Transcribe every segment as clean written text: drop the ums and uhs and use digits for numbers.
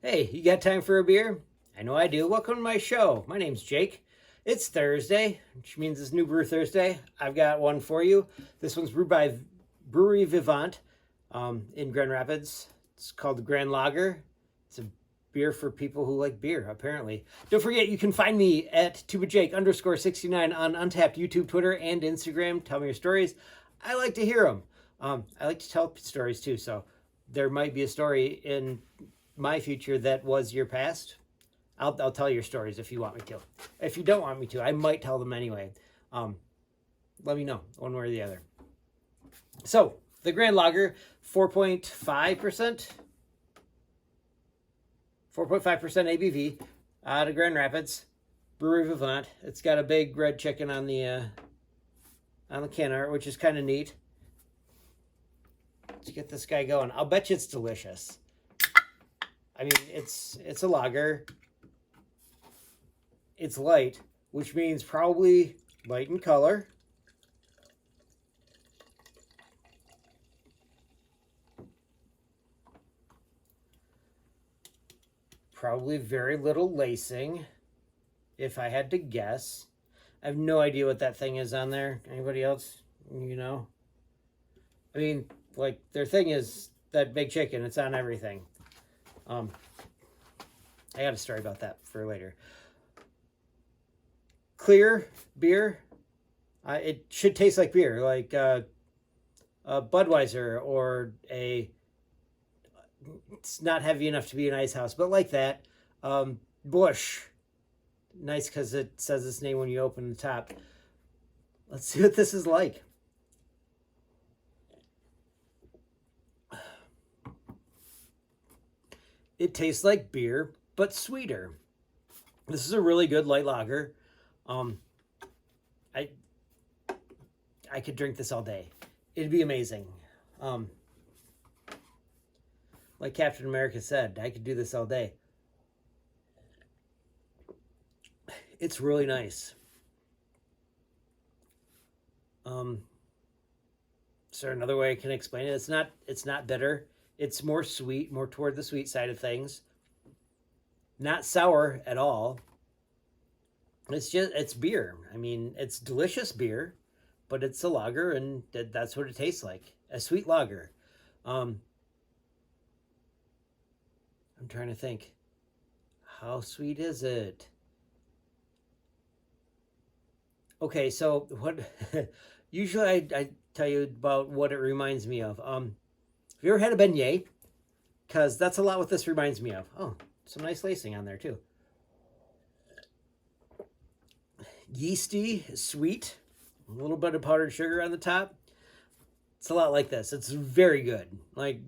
Hey, you got time for a beer? I know I do. Welcome to my show. My name's Jake. It's Thursday, which means it's New Brew Thursday. I've got one for you. This one's brewed by Brewery Vivant in Grand Rapids. It's called the Grand Lager. It's a beer for people who like beer, apparently. Don't forget, you can find me at tubajake_69 on Untapped YouTube, Twitter, and Instagram. Tell me your stories. I like to hear them. I like to tell stories too, so there might be a story in my future that was your past. I'll tell your stories if you want me to. If you don't want me to, I might tell them anyway. Let me know one way or the other. So the Grand Lager, 4.5%, 4.5% ABV out of Grand Rapids, Brewery Vivant. It's got a big red chicken on the can art, which is kind of neat. Let's get this guy going. I'll bet you it's delicious. I mean, it's a lager. It's light, which means probably light in color. Probably very little lacing, if I had to guess. I have no idea what that thing is on there. Anybody else? You know? I mean, like, their thing is that big chicken. It's on everything. I got a story about that for later. Clear beer. It should taste like beer, like a Budweiser or a. It's not heavy enough to be an ice house, but like that. Bush. Nice because it says its name when you open the top. Let's see what this is like. It tastes like beer, but sweeter. This is a really good light lager. I could drink this all day. It'd be amazing. Like Captain America said, I could do this all day. It's really nice. Is there another way I can explain it? It's not bitter. It's more sweet, more toward the sweet side of things. Not sour at all. It's beer. I mean, it's delicious beer, but it's a lager, and that's what it tastes like. A sweet lager. I'm trying to think. How sweet is it? Okay, so what usually I tell you about what it reminds me of. Have you ever had a beignet? Because that's a lot what this reminds me of. Oh, some nice lacing on there too. Yeasty, sweet, a little bit of powdered sugar on the top. It's a lot like this. It's very good. Like,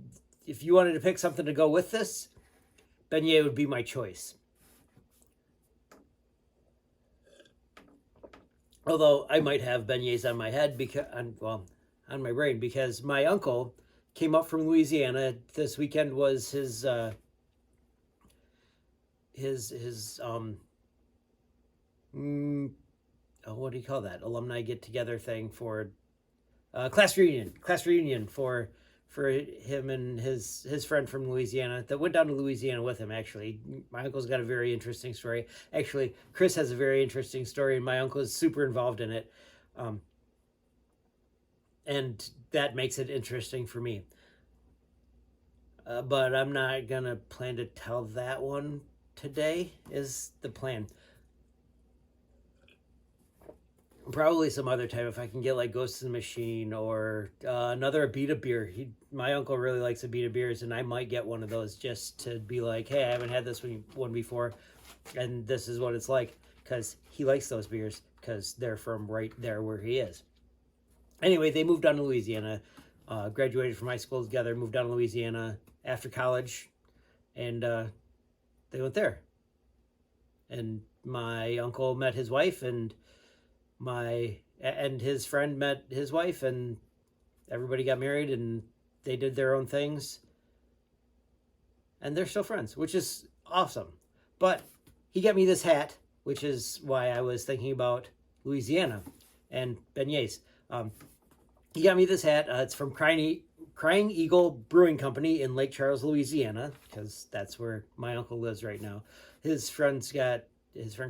if you wanted to pick something to go with this, beignet would be my choice. Although I might have beignets on my head because, on my brain, because my uncle came up from Louisiana. This weekend was his what do you call that? Alumni get together thing for class reunion for him and his friend from Louisiana that went down to Louisiana with him. Actually, my uncle's got a very interesting story. Actually, Chris has a very interesting story, and my uncle is super involved in it. And that makes it interesting for me. But I'm not gonna plan to tell that one today, is the plan. Probably some other time if I can get like Ghost in the Machine or another Abita beer. My uncle really likes Abita beers, and I might get one of those just to be like, hey, I haven't had this one before, and this is what it's like, because he likes those beers because they're from right there where he is. Anyway, they moved down to Louisiana, graduated from high school together, moved down to Louisiana after college, and they went there. And my uncle met his wife, and his friend met his wife, and everybody got married, and they did their own things, and they're still friends, which is awesome. But he got me this hat, which is why I was thinking about Louisiana and beignets. He got me this hat. It's from Crying Eagle Brewing Company in Lake Charles, Louisiana, because that's where my uncle lives right now. His friend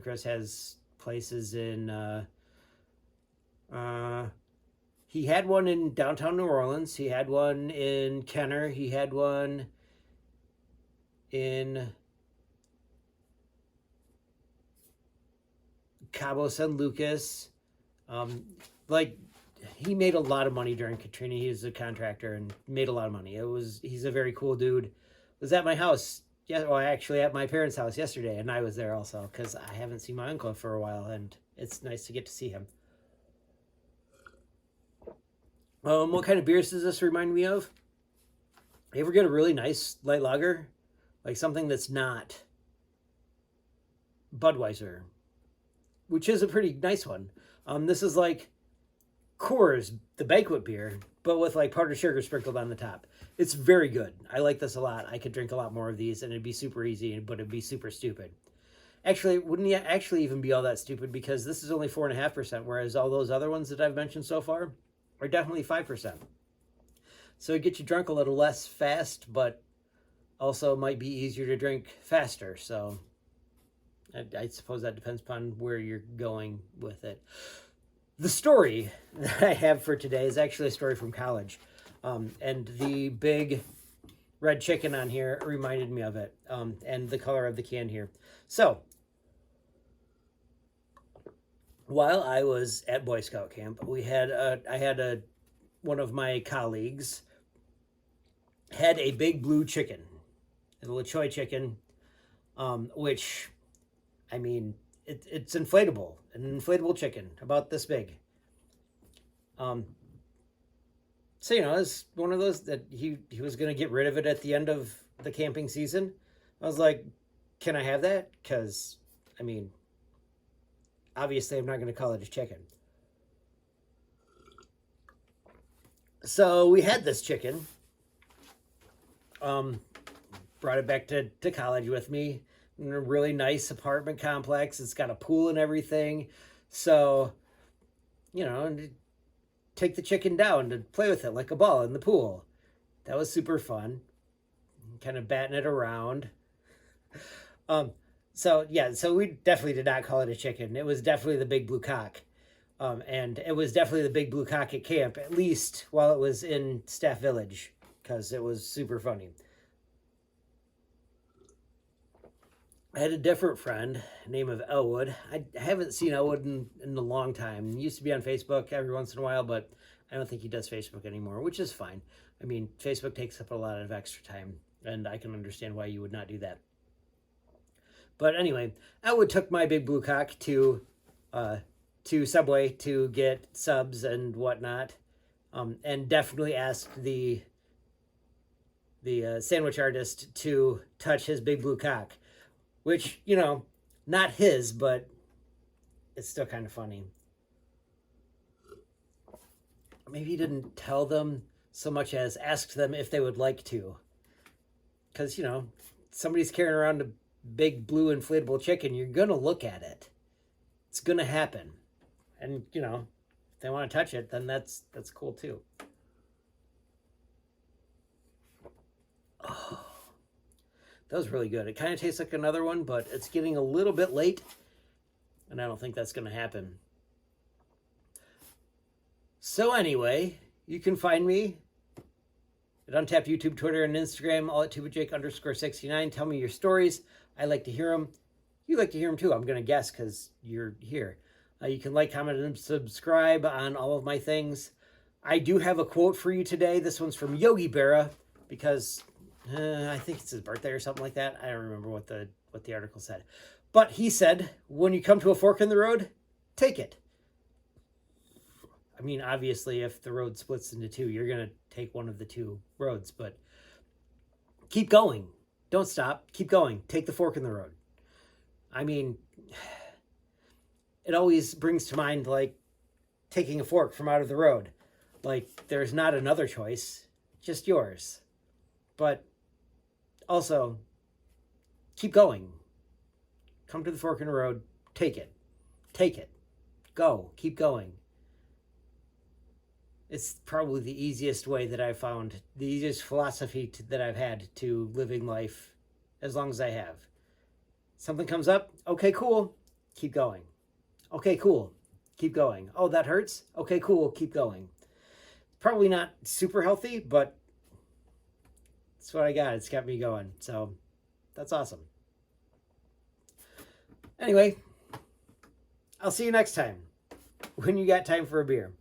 Chris has places in, he had one in downtown New Orleans. He had one in Kenner. He had one in Cabo San Lucas. Like, he made a lot of money during Katrina. He was a contractor and made a lot of money. He's a very cool dude. Was at my house, actually at my parents' house yesterday, and I was there also because I haven't seen my uncle for a while, and it's nice to get to see him. What kind of beers does this remind me of? You ever get a really nice light lager? Like something that's not Budweiser, which is a pretty nice one. This is like Coors, the banquet beer, but with like powdered sugar sprinkled on the top. It's very good. I like this a lot. I could drink a lot more of these, and it'd be super easy, but it'd be super stupid. Actually, it wouldn't actually even be all that stupid because this is only 4.5%, whereas all those other ones that I've mentioned so far are definitely 5%. So it gets you drunk a little less fast, but also might be easier to drink faster. So I suppose that depends upon where you're going with it. The story that I have for today is actually a story from college. And the big red chicken on here reminded me of it. And the color of the can here. So, while I was at Boy Scout camp, one of my colleagues had a big blue chicken, a little Choy chicken, which, I mean, it's inflatable, an inflatable chicken, about this big. So, it's one of those that he was going to get rid of it at the end of the camping season. I was like, can I have that? Because, I mean, obviously I'm not going to call it a chicken. So we had this chicken. Brought it back to college with me in a really nice apartment complex. It's got a pool and everything. So, take the chicken down to play with it like a ball in the pool. That was super fun. Kind of batting it around. So we definitely did not call it a chicken. It was definitely the big blue cock. And it was definitely the big blue cock at camp, at least while it was in Staff Village, because it was super funny. I had a different friend named of Elwood. I haven't seen Elwood in a long time. He used to be on Facebook every once in a while, but I don't think he does Facebook anymore, which is fine. I mean, Facebook takes up a lot of extra time, and I can understand why you would not do that. But anyway, Elwood took my big blue cock to Subway to get subs and whatnot, and definitely asked the sandwich artist to touch his big blue cock. Which, not his, but it's still kind of funny. Maybe he didn't tell them so much as asked them if they would like to. Because, somebody's carrying around a big blue inflatable chicken, you're going to look at it. It's going to happen. And, if they want to touch it, then that's cool too. Oh. That was really good. It kind of tastes like another one, but it's getting a little bit late, and I don't think that's going to happen. So anyway, you can find me at Untapped YouTube, Twitter, and Instagram, all at @TubaJake_69. Tell me your stories. I like to hear them. You like to hear them too, I'm going to guess, because you're here. You can like, comment, and subscribe on all of my things. I do have a quote for you today. This one's from Yogi Berra, because I think it's his birthday or something like that. I don't remember what the article said. But he said, when you come to a fork in the road, take it. I mean, obviously, if the road splits into two, you're going to take one of the two roads. But keep going. Don't stop. Keep going. Take the fork in the road. I mean, it always brings to mind, like, taking a fork from out of the road. Like, there's not another choice, just yours. But also, keep going. Come to the fork in the road. Take it. Take it. Go. Keep going. It's probably the easiest way that I've found, the easiest philosophy that I've had to living life as long as I have. Something comes up, okay, cool, keep going. Okay, cool, keep going. Oh, that hurts? Okay, cool, keep going. Probably not super healthy, but that's what I got. It's kept me going. So that's awesome. Anyway, I'll see you next time when you got time for a beer.